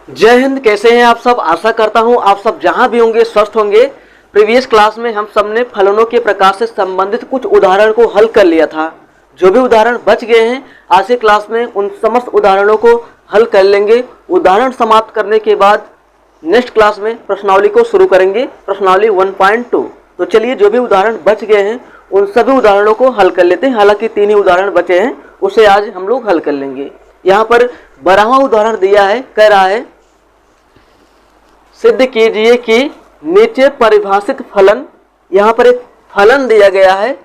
जय हिंद। कैसे हैं आप सब। आशा करता हूं आप सब जहां भी होंगे स्वस्थ होंगे। प्रीवियस क्लास में हम सब ने फलनों के प्रकार से संबंधित कुछ उदाहरण को हल कर लिया था। जो भी उदाहरण बच गए हैं आज के क्लास में उन समस्त उदाहरणों को हल कर लेंगे। उदाहरण समाप्त करने के बाद नेक्स्ट क्लास में प्रश्नावली को शुरू करेंगे, प्रश्नावली 1.2। तो चलिए जो भी उदाहरण बच गए हैं उन सभी उदाहरणों को हल कर लेते हैं। हालांकि 3 ही उदाहरण बचे हैं, उसे आज हम लोग हल कर लेंगे। यहाँ पर 12वां उदाहरण दिया है, कह रहा है सिद्ध कीजिए कि नीचे परिभाषित फलन, यहाँ पर एक फलन दिया गया है,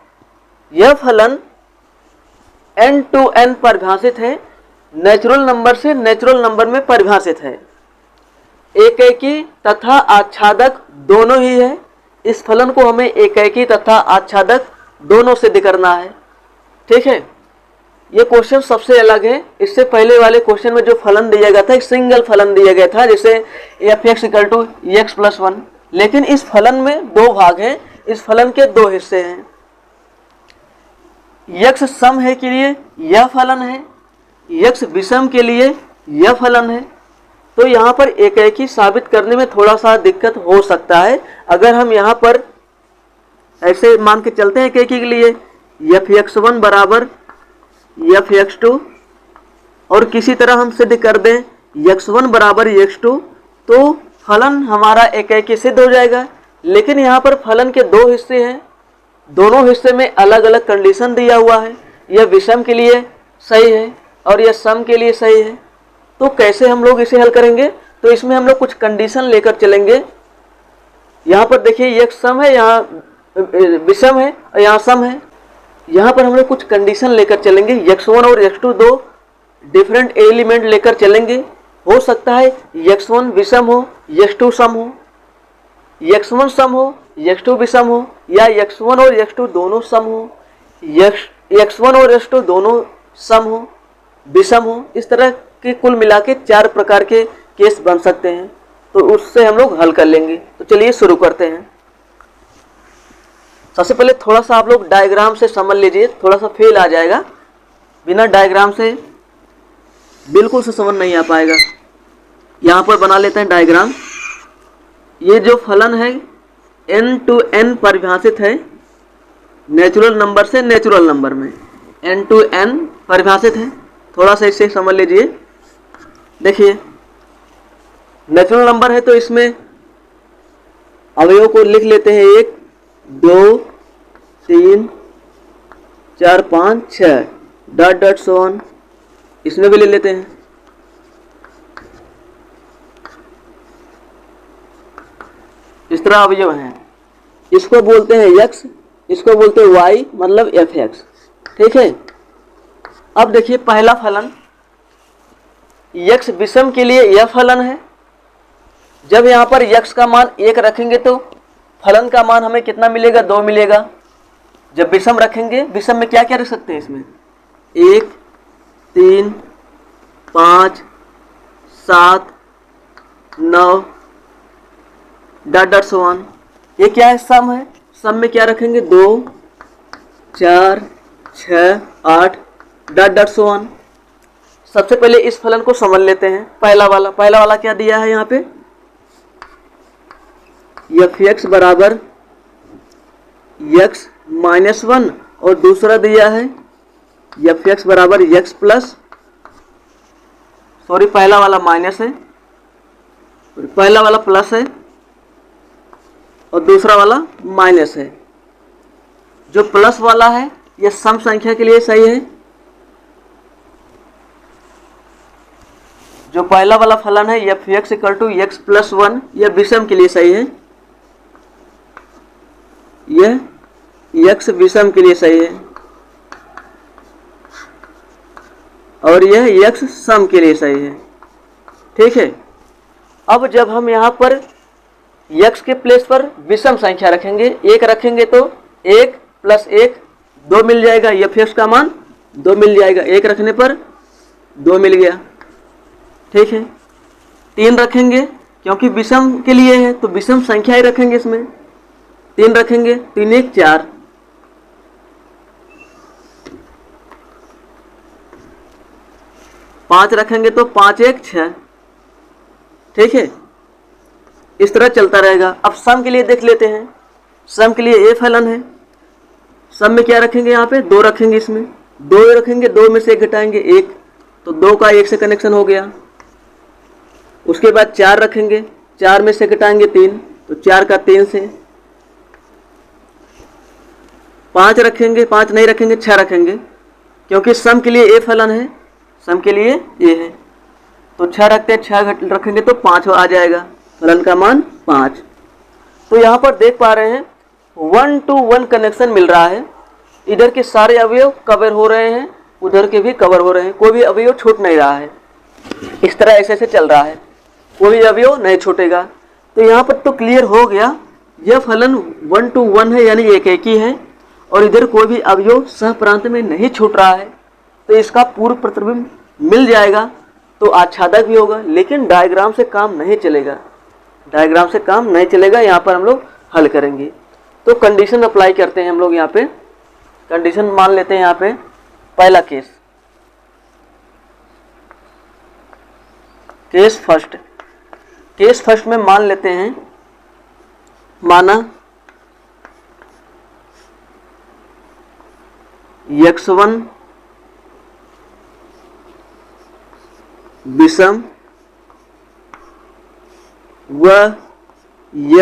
यह फलन n to n परिभाषित है, नेचुरल नंबर से नेचुरल नंबर में परिभाषित है, एकैकी तथा आच्छादक दोनों ही है। इस फलन को हमें एकैकी तथा आच्छादक दोनों सिद्ध करना है। ठीक है, ये क्वेश्चन सबसे अलग है। इससे पहले वाले क्वेश्चन में जो फलन दिया गया था एक सिंगल फलन दिया गया था, जैसे f(x = x + 1), लेकिन इस फलन में दो भाग हैं, इस फलन के दो हिस्से हैं। x सम है के लिए यह फलन है, x विषम के लिए यह फलन है। तो यहाँ पर एकैकी साबित करने में थोड़ा सा दिक्कत हो सकता है। अगर हम यहाँ पर ऐसे मान के चलते हैं एकैकी के लिए f(x1) बराबर f(x2) और किसी तरह हम सिद्ध कर दें x1 बराबर x2, तो फलन हमारा एकैकी सिद्ध हो जाएगा। लेकिन यहाँ पर फलन के दो हिस्से हैं, दोनों हिस्से में अलग अलग कंडीशन दिया हुआ है। यह विषम के लिए सही है और यह सम के लिए सही है। तो कैसे हम लोग इसे हल करेंगे? तो इसमें हम लोग कुछ कंडीशन लेकर चलेंगे। यहाँ पर देखिए ये सम है, यहाँ विषम है और यहाँ सम है। यहाँ पर हम लोग कुछ कंडीशन लेकर चलेंगे। x1 और x2 दो डिफरेंट एलिमेंट लेकर चलेंगे। हो सकता है x1 विषम हो, x2 सम हो, x1 सम हो, x2 विषम हो, या x1 और x2 दोनों सम हो, x1 और x2 दोनों सम हो, विषम हो। इस तरह के कुल मिला के 4 प्रकार के केस बन सकते हैं, तो उससे हम लोग हल कर लेंगे। तो चलिए शुरू करते हैं। सबसे पहले थोड़ा सा आप लोग डायग्राम से समझ लीजिए, थोड़ा सा फेल आ जाएगा, बिना डायग्राम से बिल्कुल से समझ नहीं आ पाएगा। यहाँ पर बना लेते हैं डायग्राम। ये जो फलन है n to n परिभाषित है, नेचुरल नंबर से नेचुरल नंबर में n to n परिभाषित है। थोड़ा सा इसे समझ लीजिए। देखिए नेचुरल नंबर है तो इसमें अवयवों को लिख लेते हैं 1 2 3 4 5 6 डॉट डॉट सो ऑन, इसमें भी ले लेते हैं। इस तरह अवयव हैं, इसको बोलते हैं x, इसको बोलते हैं y, मतलब f(x). ठीक है। अब देखिए पहला फलन x विषम के लिए यह फलन है। जब यहाँ पर x का मान 1 रखेंगे तो फलन का मान हमें कितना मिलेगा? 2 मिलेगा। जब विषम रखेंगे, विषम में क्या क्या रख सकते हैं इसमें? 1 3 5 7 9 डॉट डॉट सो ऑन। ये क्या है? सम है। सम में क्या रखेंगे? 2 4 6 8 डॉट डॉट सो ऑन। सबसे पहले इस फलन को समझ लेते हैं। पहला वाला क्या दिया है यहाँ पे? f(x) बराबर x - 1 और दूसरा दिया है f(x) बराबर x प्लस, सॉरी पहला वाला माइनस है, पहला वाला प्लस है और दूसरा वाला माइनस है। जो प्लस वाला है यह सम संख्या के लिए सही है। जो पहला वाला फलन है f(x) = x + 1, यह विषम के लिए सही है। यह x विषम के लिए सही है और यह x सम के लिए सही है। ठीक है। अब जब हम यहाँ पर x के प्लेस पर विषम संख्या रखेंगे, 1 रखेंगे तो 1 + 1 2 मिल जाएगा। f(x) का मान 2 मिल जाएगा। 1 रखने पर 2 मिल गया। ठीक है। 3 रखेंगे क्योंकि विषम के लिए है तो विषम संख्या ही रखेंगे। इसमें 3 रखेंगे, 3 1 4। 5 रखेंगे तो 5 1 6। ठीक है, इस तरह चलता रहेगा। अब सम के लिए देख लेते हैं। सम के लिए ए फलन है। सम में क्या रखेंगे, यहाँ पे 2 रखेंगे, इसमें 2 रखेंगे, 2 में से 1 घटाएंगे 1, तो 2 का 1 से कनेक्शन हो गया। उसके बाद 4 रखेंगे, 4 में से घटाएंगे 3, तो 4 का 3 से। 5 रखेंगे, 5 नहीं रखेंगे, 6 रखेंगे, क्योंकि सम के लिए ए फलन है, सम के लिए ए है, तो 6 रखते हैं, 6 रखेंगे तो 5 आ जाएगा, फलन का मान 5। तो यहाँ पर देख पा रहे हैं 1 to 1 कनेक्शन मिल रहा है। इधर के सारे अवयव कवर हो रहे हैं, उधर के भी कवर हो रहे हैं, कोई भी अवयव छूट नहीं रहा है। इस तरह ऐसे ऐसे चल रहा है, कोई भी अवयव नहीं छूटेगा। तो यहाँ पर तो क्लियर हो गया, यह फलन 1 to 1 है, यानी एक ही है, और इधर कोई भी अवयव सह प्रांत में नहीं छूट रहा है, तो इसका पूर्व प्रतिबिंब मिल जाएगा, तो आच्छादक भी होगा। लेकिन डायग्राम से काम नहीं चलेगा, डायग्राम से काम नहीं चलेगा, यहाँ पर हम लोग हल करेंगे। तो कंडीशन अप्लाई करते हैं हम लोग, यहाँ पे कंडीशन मान लेते हैं। यहाँ पे पहला केस, केस फर्स्ट में मान लेते हैं, माना x1 विषम व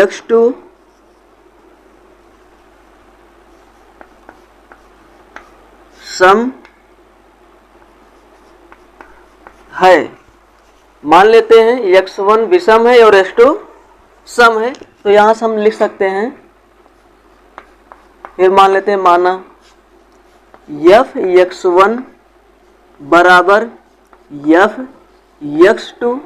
x2 सम है। मान लेते हैं x1 विषम है और x2 सम है, तो यहां से हम लिख सकते हैं, फिर मान लेते हैं, माना f(x1) बराबर f(x2).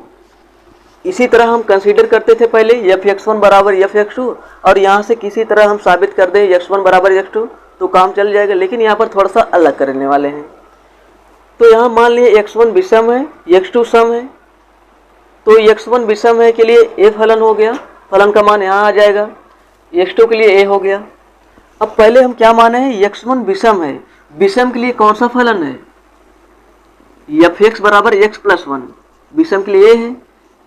इसी तरह हम कंसीडर करते थे पहले f(x1) बराबर f(x2), और यहाँ से किसी तरह हम साबित कर दें x1 बराबर x2, तो काम चल जाएगा। लेकिन यहाँ पर थोड़ा सा अलग करने वाले हैं। तो यहाँ मान लिए x1 विषम है, x2 सम है, तो x1 विषम है के लिए a फलन हो गया, फलन का मान यहाँ आ जाएगा। x2 के लिए a हो गया। अब पहले हम क्या माने हैं, x1 विषम है, विषम के लिए कौन सा फलन है, f(x) बराबर x प्लस 1, विषम के लिए है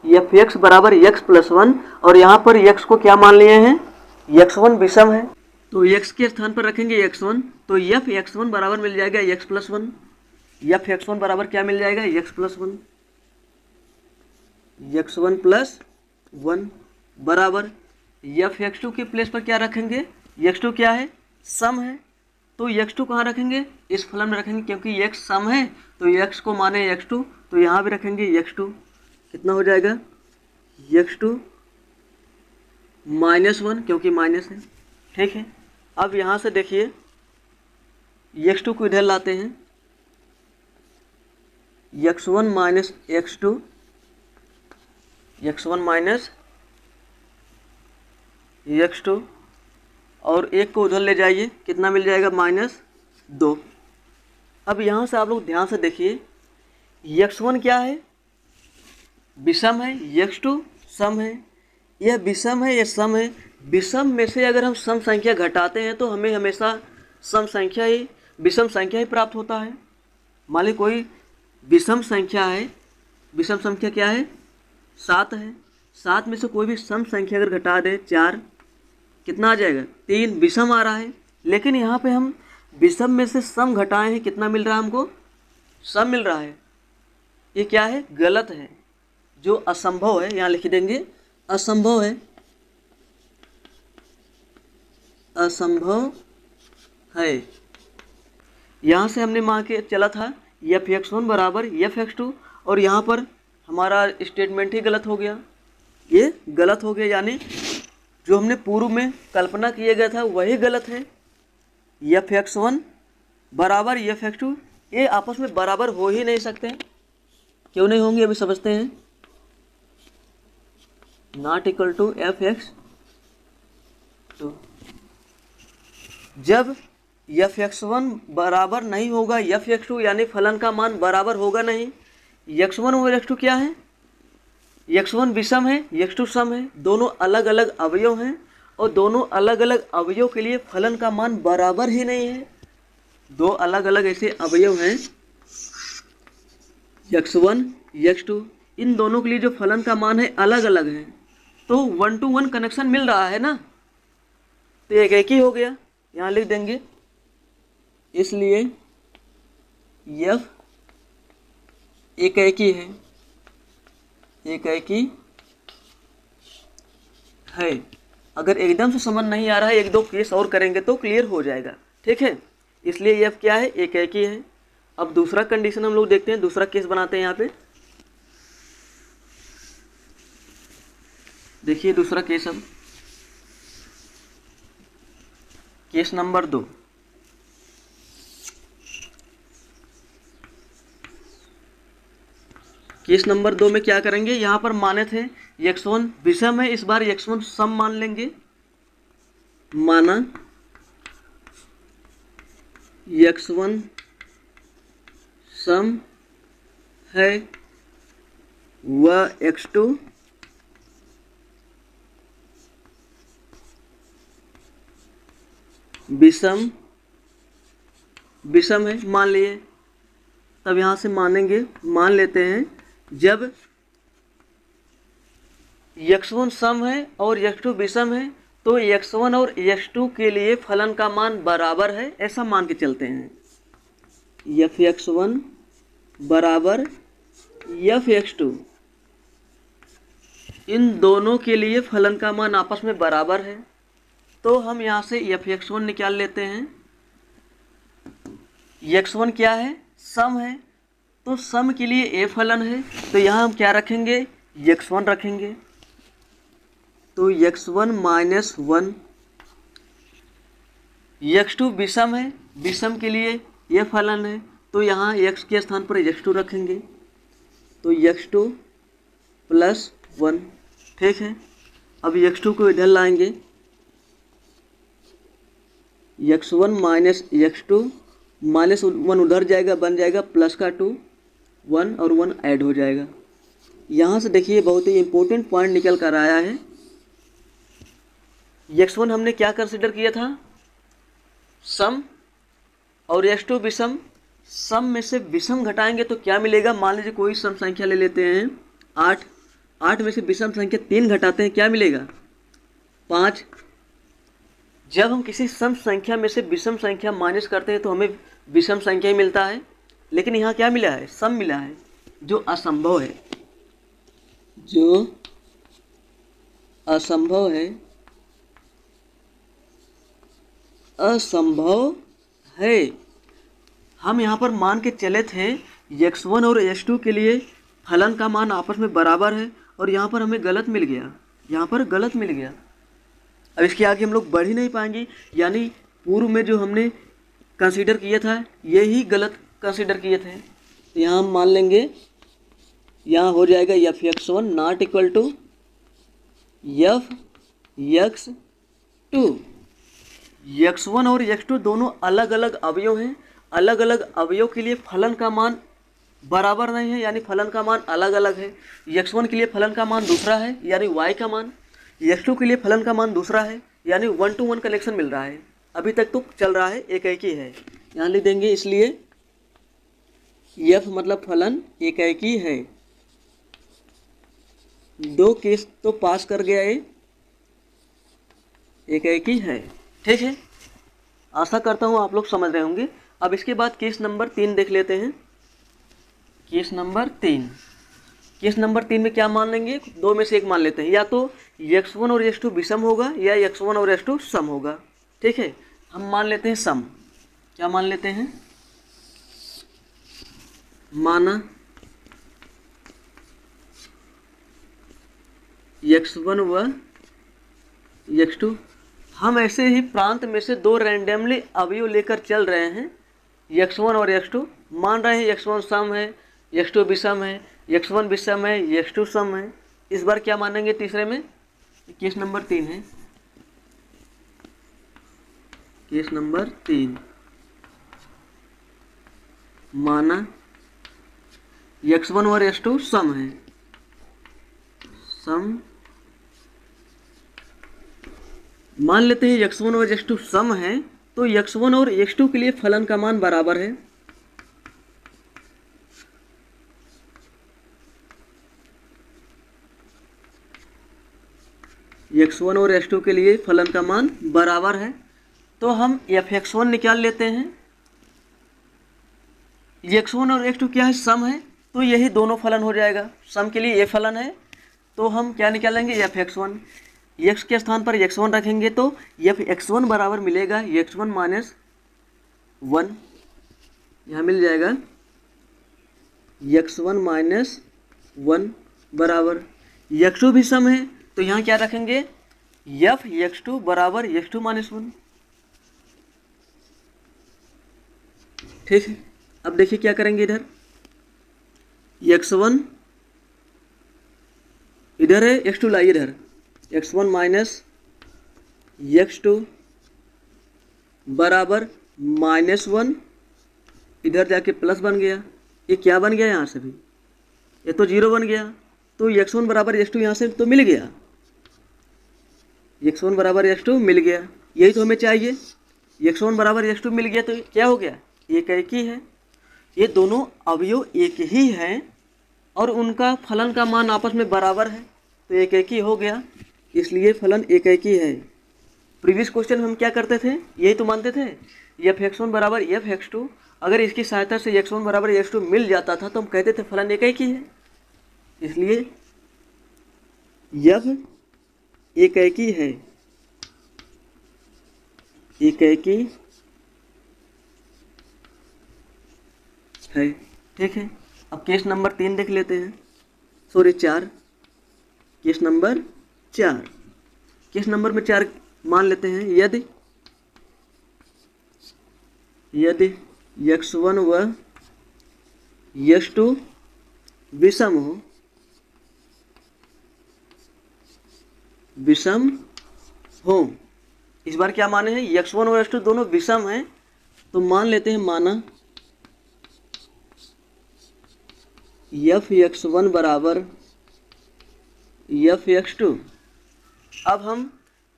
f(x) बराबर x प्लस 1, और यहाँ पर x को क्या मान लिए हैं, x1 विषम है, तो x के स्थान पर रखेंगे x1, तो f(x1) बराबर मिल जाएगा x प्लस 1। f(x1) बराबर क्या मिल जाएगा, x प्लस 1, x1 प्लस 1 बराबर f(x2) के प्लेस पर क्या रखेंगे, x2 क्या है, सम है, तो x2 कहाँ रखेंगे, इस फलन में रखेंगे, क्योंकि x सम है, तो x को माने x2, तो यहाँ भी रखेंगे x2। कितना हो जाएगा, x2 -1, क्योंकि माइनस है, ठीक है। अब यहाँ से देखिए x2 को इधर लाते हैं, x1 minus x2, x1 minus x2, और एक को उधर ले जाइए, कितना मिल जाएगा, -2। अब यहाँ से आप लोग ध्यान से देखिए, x1 क्या है, विषम है, x2 सम है। यह विषम है, यह सम है। विषम में से अगर हम सम संख्या घटाते हैं तो हमें हमेशा सम संख्या ही, विषम संख्या ही प्राप्त होता है। मान ली कोई विषम संख्या है, विषम संख्या क्या है, 7 है, 7 में से कोई भी सम संख्या अगर घटा दे 4, कितना आ जाएगा, 3, विषम आ रहा है। लेकिन यहाँ पे हम विषम में से सम घटाए हैं, कितना मिल रहा है हमको, सम मिल रहा है। ये क्या है, गलत है, जो असंभव है, यहाँ लिख देंगे असंभव है, असंभव है। यहाँ से हमने मान के चला था f(x1) बराबर f(x2), और यहाँ पर हमारा स्टेटमेंट ही गलत हो गया, ये गलत हो गया, यानी जो हमने पूर्व में कल्पना किया गया था वही गलत है। f(x1) बराबर f(x2), ये आपस में बराबर हो ही नहीं सकते। क्यों नहीं होंगे, अभी समझते हैं। नॉट इक्वल टू f(x2), जब f(x1) बराबर नहीं होगा f(x2), यानी फलन का मान बराबर होगा नहीं। x1 और x2 क्या है, x1 विषम है, x2 सम है, दोनों अलग अलग अवयव हैं, और दोनों अलग अलग अवयव के लिए फलन का मान बराबर ही नहीं है। दो अलग अलग ऐसे अवयव हैं x1 x2, इन दोनों के लिए जो फलन का मान है अलग अलग है, तो 1 to 1 कनेक्शन मिल रहा है ना, तो एक ही हो गया, यहाँ लिख देंगे। इसलिए यफ एक ही है, एक ही है। अगर एकदम से समझ नहीं आ रहा है, एक दो केस और करेंगे तो क्लियर हो जाएगा, ठीक है। इसलिए यफ क्या है, एक ही है। अब दूसरा कंडीशन हम लोग देखते हैं, दूसरा केस बनाते हैं। यहाँ पे देखिए दूसरा केस, अब केस नंबर 2। केस नंबर 2 में क्या करेंगे, यहाँ पर माने थे x1 विषम है, इस बार x1 सम मान लेंगे। माना x1 सम है व x2 विषम है, मान लिए। तब यहाँ से मानेंगे, मान लेते हैं जब x1 सम है और x2 विषम है, तो x1 और x2 के लिए फलन का मान बराबर है, ऐसा मान के चलते हैं। f(x1) बराबर f(x2), इन दोनों के लिए फलन का मान आपस में बराबर है, तो हम यहाँ से f(x1) निकाल लेते हैं। x1 क्या है, सम है, तो सम के लिए ए फलन है, तो यहाँ हम क्या रखेंगे, x1 रखेंगे। तो x1 माइनस 1। x2 विषम है, विषम के लिए ये फलन है, तो यहाँ x के स्थान पर x2 रखेंगे, तो x2 प्लस 1, ठीक है। अब x2 को इधर लाएंगे, x1 माइनस x2, माइनस 1 उधर जाएगा, बन जाएगा प्लस का 2, 1 और 1 ऐड हो जाएगा। यहाँ से देखिए बहुत ही इम्पोर्टेंट पॉइंट निकल कर आया है। x1 हमने क्या कंसिडर किया था, सम, और x2 विषम। सम में से विषम घटाएंगे तो क्या मिलेगा, मान लीजिए कोई सम संख्या ले लेते हैं 8, 8 में से विषम संख्या 3 घटाते हैं, क्या मिलेगा, 5। जब हम किसी सम संख्या में से विषम संख्या माइनस करते हैं तो हमें विषम संख्या ही मिलता है, लेकिन यहाँ क्या मिला है, सम मिला है, जो असंभव है, जो असंभव है, असंभव है। हम यहाँ पर मान के चले थे x1 और x2 के लिए फलन का मान आपस में बराबर है, और यहाँ पर हमें गलत मिल गया, यहाँ पर गलत मिल गया। अब इसके आगे हम लोग बढ़ ही नहीं पाएंगे, यानी पूर्व में जो हमने कंसीडर किया था यही गलत कंसीडर किए थे। तो यहाँ हम मान लेंगे, यहाँ हो जाएगा f(x1) not equal to f(x2). x1 और x2 दोनों अलग अलग अवयव हैं, अलग अलग अवयव के लिए फलन का मान बराबर नहीं है, यानी फलन का मान अलग अलग है। x1 के लिए फलन का मान दूसरा है, यानी y का मान, x2 के लिए फलन का मान दूसरा है, यानी 1 to 1 कनेक्शन मिल रहा है। अभी तक तो चल रहा है, एक ही है, यहाँ लिख देंगे। इसलिए f मतलब फलन एक ही है। दो केस तो पास कर गया, ये एक ही है, ठीक है। आशा करता हूँ आप लोग समझ रहे होंगे। अब इसके बाद केस नंबर 3 देख लेते हैं। केस नंबर 3, केस नंबर 3 में क्या मान लेंगे, दो में से एक मान लेते हैं, या तो x1 और x2 विषम होगा या x1 और x2 सम होगा, ठीक है। हम मान लेते हैं सम। क्या मान लेते हैं, माना x1 व x2। हम ऐसे ही प्रांत में से दो रैंडमली अवयव लेकर चल रहे हैं, x1 और x2। मान रहे हैं x1 सम है, x2 विषम है, x1 विषम है, x2 सम है। इस बार क्या मानेंगे तीसरे में, केस नंबर 3 है, केस नंबर 3। माना x1 और x2 सम है, सम। मान लेते हैं x1 और x2 सम है, तो x1 और x2 के लिए फलन का मान बराबर है। x1 और x2 के लिए फलन का मान बराबर है, तो हम f(x1) निकाल लेते हैं। x1 और x2 क्या है, सम है, तो यही दोनों फलन हो जाएगा। सम के लिए ये फलन है, तो हम क्या निकालेंगे, f(x1), x के स्थान पर x1 रखेंगे तो f(x1) बराबर मिलेगा x1 माइनस 1, यहाँ मिल जाएगा x1 माइनस 1 बराबर x2 भी सम है, तो यहाँ क्या रखेंगे, f(x2) बराबर x2 माइनस 1। ठीक है, अब देखिए क्या करेंगे, इधर x1 इधर है, x2 लाइए इधर, x1 माइनस x2 बराबर -1, इधर जाके प्लस बन गया, ये क्या बन गया, यहाँ से भी ये तो 0 बन गया, तो x1 बराबर x2 यहाँ से तो मिल गया, x1 बराबर x2 मिल गया, यही तो हमें चाहिए। x1 बराबर x2 मिल गया तो क्या हो गया, एक ही है, ये दोनों अवयव एक ही हैं और उनका फलन का मान आपस में बराबर है, तो एक ही हो गया, इसलिए फलन एक ही है। प्रीवियस क्वेश्चन में हम क्या करते थे, यही तो मानते थे f(x1) बराबर f(x2), अगर इसकी सहायता से x1 बराबर x2 मिल जाता था तो हम कहते थे फलन एक ही है, इसलिए f एक ही है, एक ही है। ठीक है, अब केस नंबर 3 देख लेते हैं, sorry 4, case number 4, case number में 4 मान लेते हैं, यदि x1 व x2 विषम हो, इस बार क्या माने हैं, x1 और x2 दोनों विषम हैं, तो मान लेते हैं, माना f(x1) बराबर f(x2). अब हम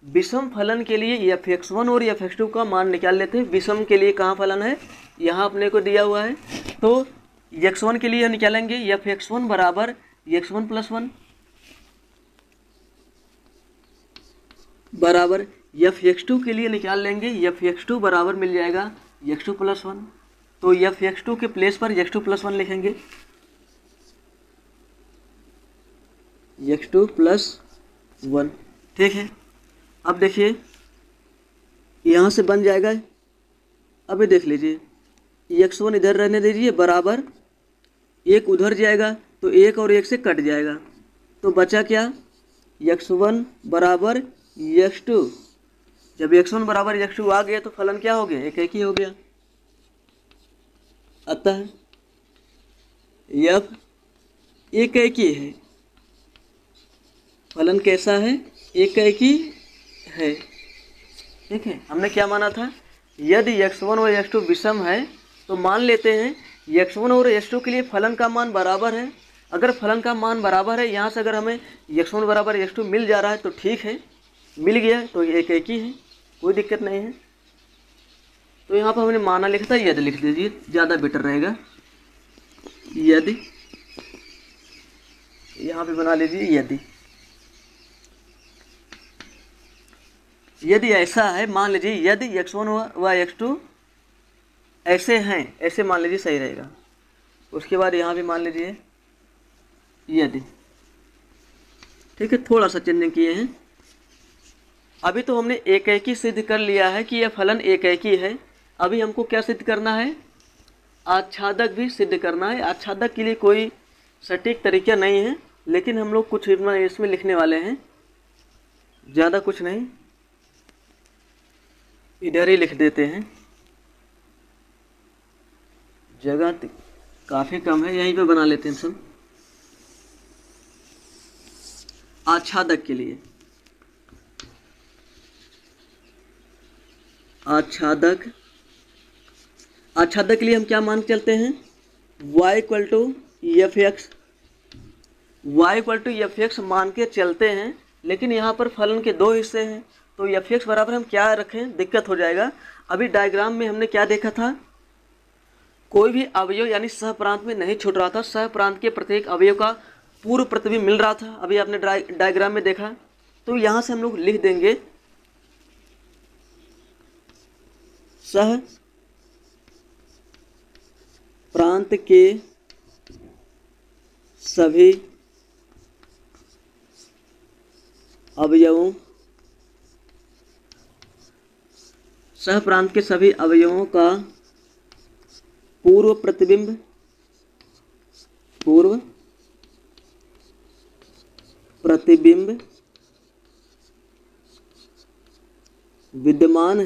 विषम फलन के लिए f(x1) और f(x2) का मान निकाल लेते हैं। विषम के लिए कहाँ फलन है, यहाँ अपने को दिया हुआ है, तो x1 के लिए निकालेंगे f(x1) बराबर x1 + 1 बराबर f(x2) के लिए निकाल लेंगे f(x2) बराबर मिल जाएगा x2 + 1, तो f(x2) के प्लेस पर x2 + 1 लिखेंगे, x2 + 1। ठीक है, अब देखिए यहाँ से बन जाएगा, अभी देख लीजिए, x1 इधर रहने दीजिए बराबर, एक उधर जाएगा तो एक और एक से कट जाएगा, तो बचा क्या, x1 बराबर x2, जब x1 बराबर x2 आ गया तो फलन क्या हो गया, एक ही हो गया, अतः f एक ही है, फलन कैसा है, एक ही है। ठीक है, हमने क्या माना था, यदि x1 और x2 विषम है तो मान लेते हैं x1 और x2 के लिए फलन का मान बराबर है। अगर फलन का मान बराबर है, यहाँ से अगर हमें x1 बराबर x2 मिल जा रहा है तो ठीक है, मिल गया तो एक ही है, कोई दिक्कत नहीं है। तो यहाँ पर हमने माना लिखा था, यदि लिख दीजिए, ज़्यादा बेटर रहेगा, यदि, यहाँ पे बना लीजिए यदि ऐसा है, मान लीजिए यदि x1 व x2 ऐसे हैं, ऐसे मान लीजिए सही रहेगा। उसके बाद यहाँ भी मान लीजिए यदि, ठीक है, थोड़ा सा चेंजिंग किए हैं। अभी तो हमने एक ही सिद्ध कर लिया है कि यह फलन एक ही है। अभी हमको क्या सिद्ध करना है, आच्छादक भी सिद्ध करना है। आच्छादक के लिए कोई सटीक तरीका नहीं है, लेकिन हम लोग कुछ इसमें लिखने वाले हैं, ज़्यादा कुछ नहीं, इधर ही लिख देते हैं, जगह काफ़ी कम है, यहीं पे बना लेते हैं सब। आच्छादक के लिए, आच्छादक के लिए हम क्या मान के चलते हैं, y = f(x) मान के चलते हैं। लेकिन यहाँ पर फलन के दो हिस्से हैं, तो f(x) बराबर हम क्या रखें, दिक्कत हो जाएगा। अभी डायग्राम में हमने क्या देखा था, कोई भी अवयव यानी सहप्रांत में नहीं छूट रहा था, सहप्रांत के प्रत्येक अवयव का पूर्व प्रतिबिंब मिल रहा था। अभी आपने डायग्राम में देखा, तो यहाँ से हम लोग लिख देंगे सह प्रांत के सभी अवयवों, सह प्रांत के सभी अवयवों का पूर्व प्रतिबिंब विद्यमान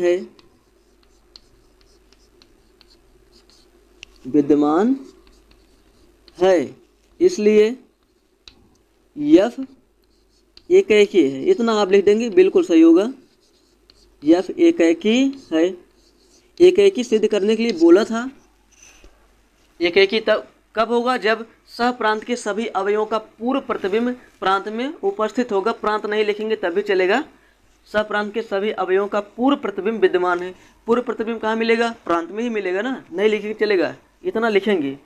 है, इसलिए यफ एक ही है। इतना आप लिख देंगे, बिल्कुल सही होगा। यफ एक ही है। एक ही सिद्ध करने के लिए बोला था। एक ही तब कब होगा, जब सह प्रांत के सभी अवयवों का पूर्व प्रतिबिंब प्रांत में उपस्थित होगा। प्रांत नहीं लिखेंगे तब भी चलेगा। सह प्रांत के सभी अवयवों का पूर्व प्रतिबिंब विद्यमान है। पूर्व प्रतिबिंब कहाँ मिलेगा? प्रांत में ही मिलेगा ना, नहीं लिखेंगे चलेगा। इतना लिखेंगे,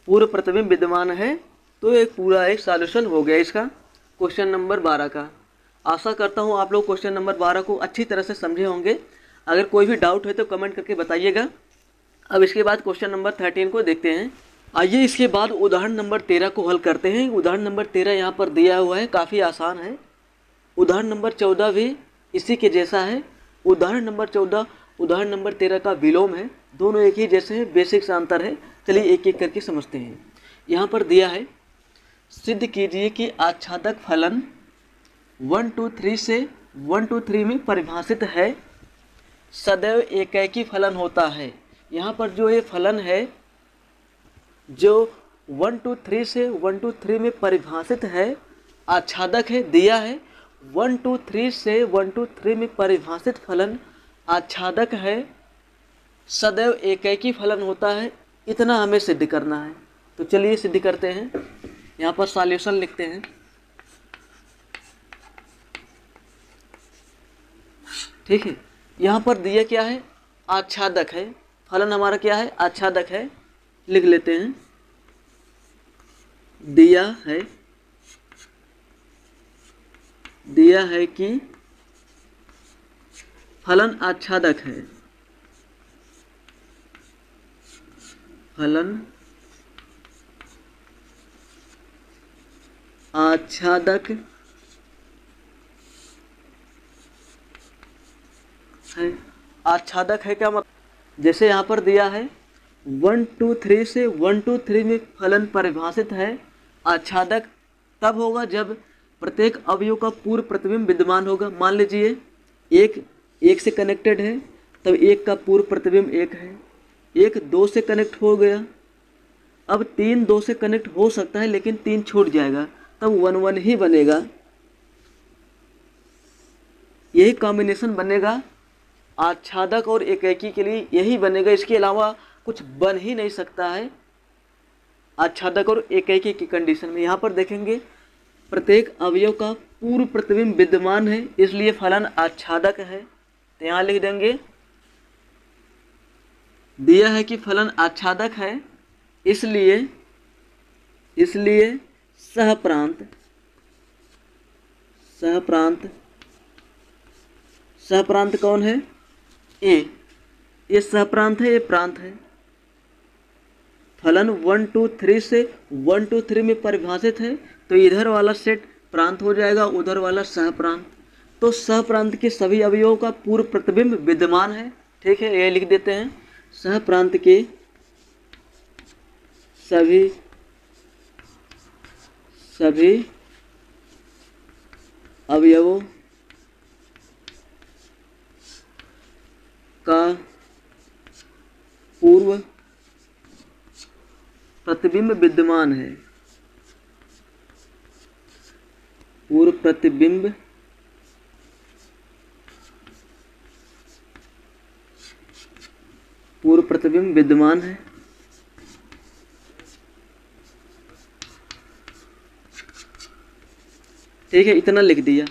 पूर्व प्रतिबिंब विद्यमान है। तो एक पूरा एक सॉल्यूशन हो गया इसका, क्वेश्चन नंबर 12 का। आशा करता हूँ आप लोग क्वेश्चन नंबर 12 को अच्छी तरह से समझे होंगे। अगर कोई भी डाउट है तो कमेंट करके बताइएगा। अब इसके बाद क्वेश्चन नंबर 13 को देखते हैं। आइए इसके बाद उदाहरण नंबर 13 को हल करते हैं। उदाहरण नंबर 13 यहाँ पर दिया हुआ है, काफ़ी आसान है। उदाहरण नंबर 14 भी इसी के जैसा है। उदाहरण नंबर 14 उदाहरण नंबर 13 का विलोम है। दोनों एक ही जैसे हैं, बेसिक सा अंतर है। चलिए एक एक करके समझते हैं। यहाँ पर दिया है, सिद्ध कीजिए कि आच्छादक फलन 1 2 3 से 1 2 3 में परिभाषित है, सदैव एकैकी फलन होता है। यहाँ पर जो ये फलन है, जो 1 2 3 से 1 2 3 में परिभाषित है, आच्छादक है, दिया है 1 2 3 से 1 2 3 में परिभाषित फलन आच्छादक है, सदैव एकैकी फलन होता है। इतना हमें सिद्ध करना है। तो चलिए सिद्ध करते हैं। यहाँ पर सॉल्यूशन लिखते हैं। ठीक है, यहाँ पर दिया क्या है? आच्छादक है। फलन हमारा क्या है? आच्छादक है। लिख लेते हैं, दिया है कि फलन आच्छादक है। फलन आच्छादक है। आच्छादक है क्या मतलब? जैसे यहाँ पर दिया है 1 2 3 से 1 2 3 में फलन परिभाषित है। आच्छादक तब होगा जब प्रत्येक अवयव का पूर्व प्रतिबिंब विद्यमान होगा। मान लीजिए एक से कनेक्टेड है, तब एक का पूर्व प्रतिबिंब एक है। एक 2 से कनेक्ट हो गया, अब 3 2 से कनेक्ट हो सकता है, लेकिन 3 छूट जाएगा, तब 1 1 ही बनेगा। यही कॉम्बिनेशन बनेगा आच्छादक और एकैकी के लिए, यही बनेगा। इसके अलावा कुछ बन ही नहीं सकता है आच्छादक और एकैकी की कंडीशन में। यहाँ पर देखेंगे प्रत्येक अवयव का पूर्व प्रतिबिंब विद्यमान है, इसलिए फलन आच्छादक है। तो यहाँ लिख देंगे, दिया है कि फलन आच्छादक है, इसलिए सहप्रांत कौन है? ये सहप्रांत है, ये प्रांत है। फलन 1 2 3 से 1 2 3 में परिभाषित है, तो इधर वाला सेट प्रांत हो जाएगा, उधर वाला सहप्रांत। तो सहप्रांत के सभी अवयवों का पूर्व प्रतिबिंब विद्यमान है। ठीक है, ये लिख देते हैं, सहप्रांत के सभी अवयवों का पूर्व प्रतिबिंब विद्यमान है। पूर्व प्रतिबिंब विद्यमान है। ठीक है, इतना लिख दिया।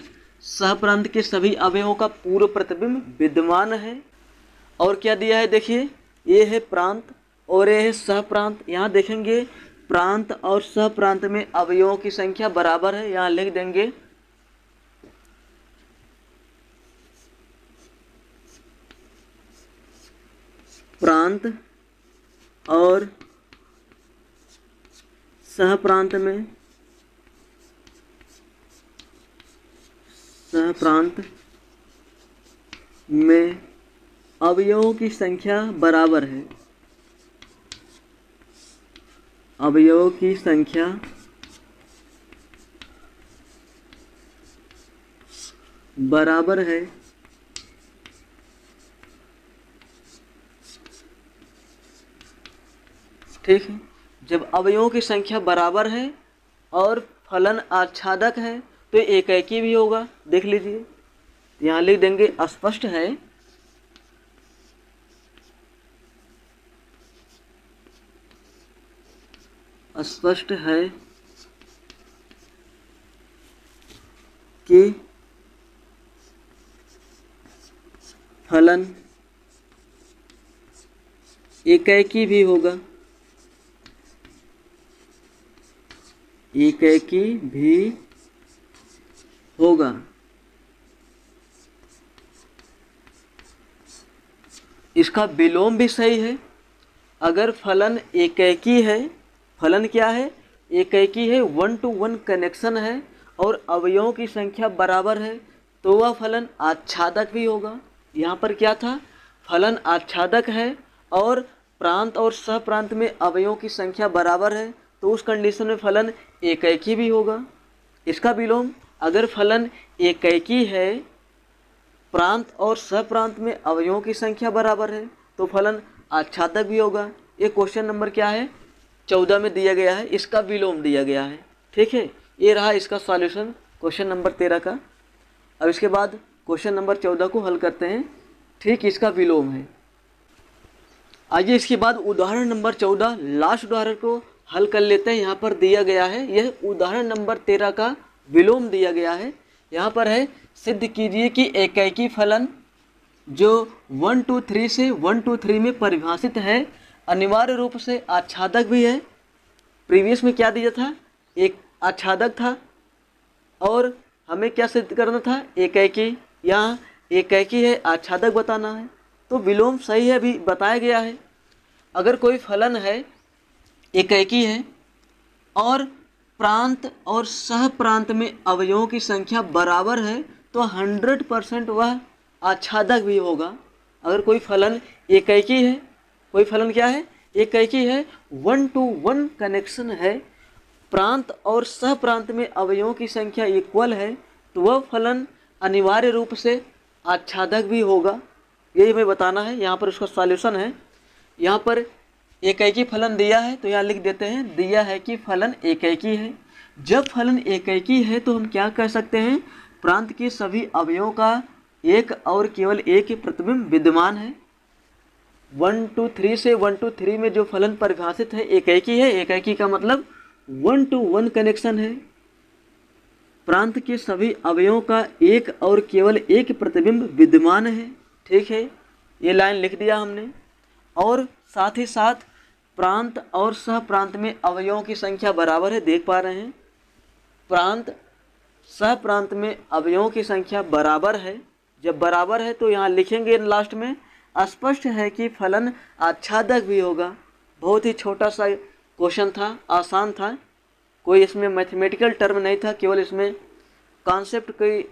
सहप्रांत के सभी अवयवों का पूर्व प्रतिबिंब विद्यमान है। और क्या दिया है? देखिए, ये है प्रांत और ये है सहप्रांत। यहाँ देखेंगे प्रांत और सहप्रांत में अवयवों की संख्या बराबर है। यहाँ लिख देंगे प्रांत और सह प्रांत में अवयवों की संख्या बराबर है। अवयवों की संख्या बराबर है ठीक है। जब अवयवों की संख्या बराबर है और फलन आच्छादक है तो एकाएकी भी होगा। देख लीजिए, यहाँ लिख देंगे स्पष्ट है कि फलन एकाएकी भी होगा। एकाएकी भी होगा। इसका विलोम भी सही है। अगर फलन एकाएकी है, फलन क्या है, एकाएकी है, 1 to 1 कनेक्शन है और अवयवों की संख्या बराबर है तो वह फलन आच्छादक भी होगा। यहाँ पर क्या था, फलन आच्छादक है और प्रांत और सह प्रांत में अवयवों की संख्या बराबर है तो उस कंडीशन में फलन एकाएकी भी होगा। इसका विलोम, अगर फलन एकाएकी है, प्रांत और सह प्रांत में अवयवों की संख्या बराबर है तो फलन आच्छादक भी होगा। ये क्वेश्चन नंबर क्या है, 14 में दिया गया है, इसका विलोम दिया गया है। ठीक है, ये रहा इसका सॉल्यूशन क्वेश्चन नंबर 13 का। अब इसके बाद क्वेश्चन नंबर 14 को हल करते हैं। ठीक, इसका विलोम है। आइए इसके बाद उदाहरण नंबर 14 लास्ट उदाहरण को हल कर लेते हैं। यहाँ पर दिया गया है, यह उदाहरण नंबर 13 का विलोम दिया गया है। यहाँ पर है, सिद्ध कीजिए कि एकाएकी फलन जो 1 to 3 से 1 to 3 में परिभाषित है अनिवार्य रूप से आच्छादक भी है। प्रीवियस में क्या दिया था, एक आच्छादक था और हमें क्या सिद्ध करना था, एकाएकी। यहाँ एकाएकी है, आच्छादक बताना है तो विलोम सही है, अभी बताया गया है। अगर कोई फलन है, एकाएकी है और प्रांत और सह प्रांत में अवयवों की संख्या बराबर है तो 100% वह आच्छादक भी होगा। अगर कोई फलन एकाएकी है, कोई फलन क्या है, एकाएकी है, 1 to 1 कनेक्शन है, प्रांत और सह प्रांत में अवयवों की संख्या इक्वल है तो वह फलन अनिवार्य रूप से आच्छादक भी होगा। यही हमें बताना है। यहाँ पर उसका सॉल्यूशन है। यहाँ पर एकाएकी फलन दिया है तो यहाँ लिख देते हैं, दिया है कि फलन एकाएकी है। जब फलन एकाएकी है तो हम क्या कह सकते हैं, प्रांत के सभी अवयवों का एक और केवल एक ही प्रतिबिंब विद्यमान है। 1 to 3 से 1 to 3 में जो फलन परिभाषित है एकाएकी है। एकाएकी का मतलब 1 to 1 कनेक्शन है। प्रांत के सभी अवयवों का एक और केवल एक प्रतिबिंब विद्यमान है। ठीक है, ये लाइन लिख दिया हमने। और साथ ही साथ प्रांत और सह प्रांत में अवयवों की संख्या बराबर है। देख पा रहे हैं, प्रांत सह प्रांत में अवयवों की संख्या बराबर है। जब बराबर है तो यहाँ लिखेंगे लास्ट में, स्पष्ट है कि फलन आच्छादक भी होगा। बहुत ही छोटा सा क्वेश्चन था, आसान था, कोई इसमें मैथमेटिकल टर्म नहीं था, केवल इसमें कॉन्सेप्ट की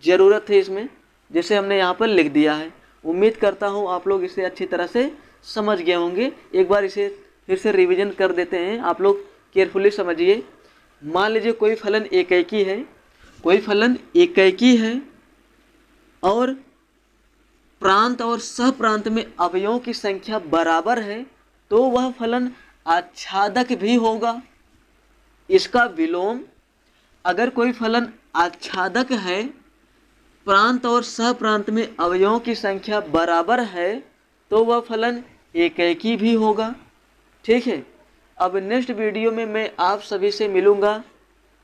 ज़रूरत थी इसमें, जिसे हमने यहाँ पर लिख दिया है। उम्मीद करता हूँ आप लोग इसे अच्छी तरह से समझ गए होंगे। एक बार इसे फिर से रिवीजन कर देते हैं, आप लोग केयरफुली समझिए। मान लीजिए कोई फलन एकाएकी है, कोई फलन एकाएकी है और प्रांत और सह प्रांत में अवयवों की संख्या बराबर है तो वह फलन आच्छादक भी होगा। इसका विलोम, अगर कोई फलन आच्छादक है, प्रांत और सह प्रांत में अवयवों की संख्या बराबर है तो वह फलन एकाएकी भी होगा। ठीक है, अब नेक्स्ट वीडियो में मैं आप सभी से मिलूंगा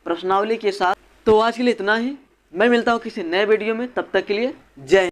प्रश्नावली के साथ। तो आज के लिए इतना ही, मैं मिलता हूँ किसी नए वीडियो में, तब तक के लिए जय हिंद।